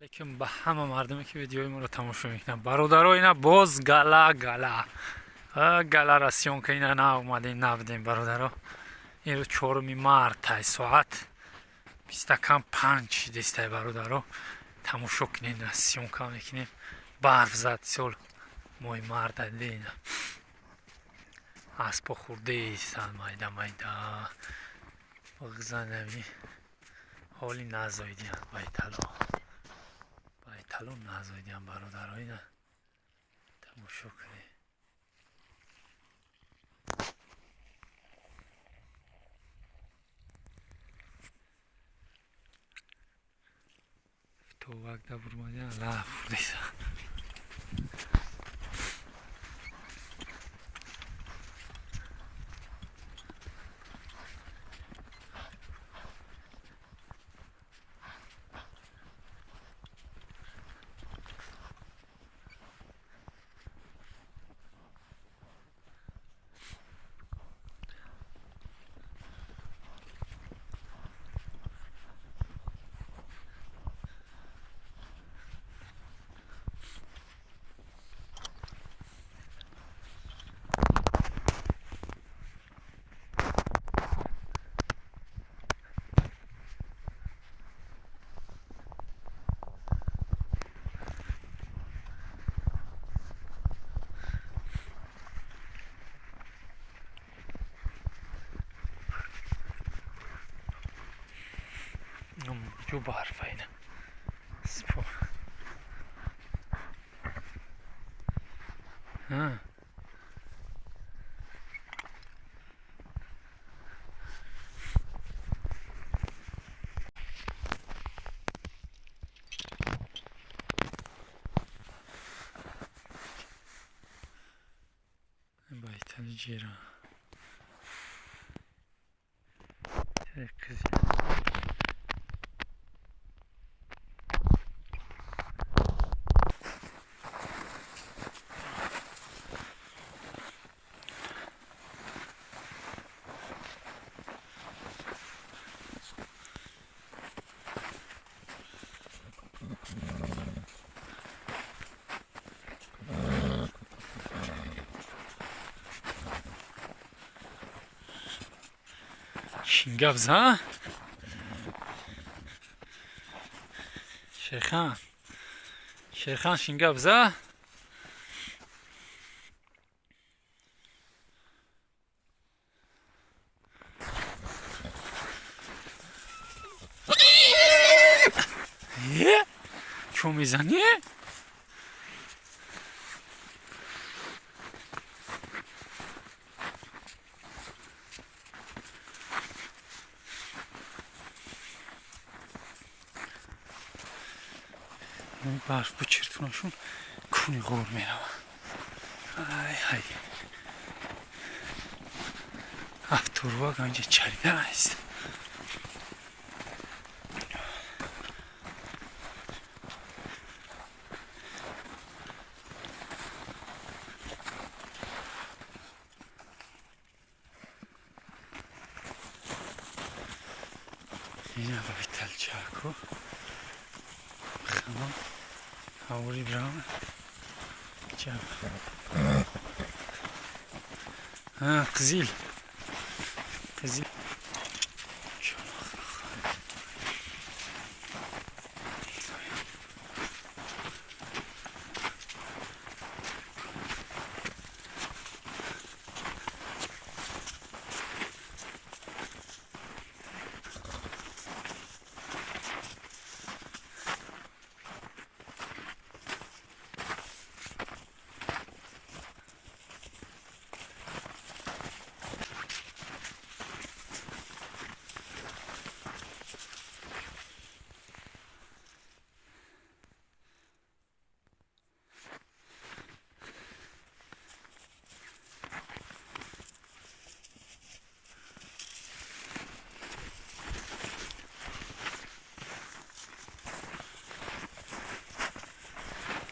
لیکن به همه مردمی که ویدیوی ما رو تماشا میکنن برادرها، اینا باز گلا رسیون که اینا نه اومدین نبودین برادرها. این رو 4 مارت تای ساعت 21:05 دسته برادرها تماشا کنین. رسیون که میکنیم برف زد سال مای مرد دینا اسبا خورده ایستن مایده بغزن نبینی حالی نزایدیم بایتلو نزایدیم برادرهای نه تماشا کنی. تو وقت برمانیم لف دیدم جو برف اینه سپو بایتن جیرا کزی شنگفز ها شیخان شنگفز ها چون میزنی؟ برف بچرتونشون کونی غور میرم. های افتوروا گنجه چریده است. اینه باید تلچاکو خمام هاوری برام جاب قزیل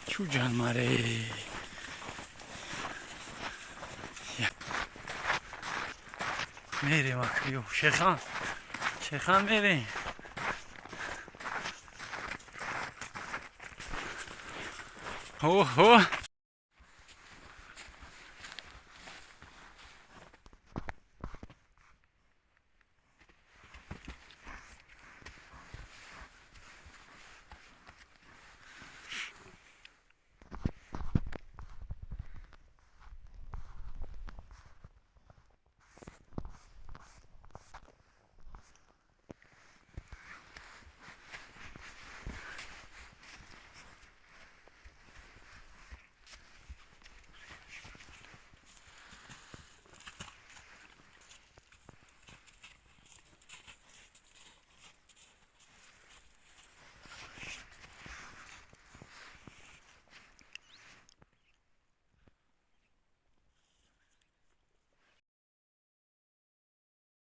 چو جان ماره میریم اکریو شیخان چخم میریم اوه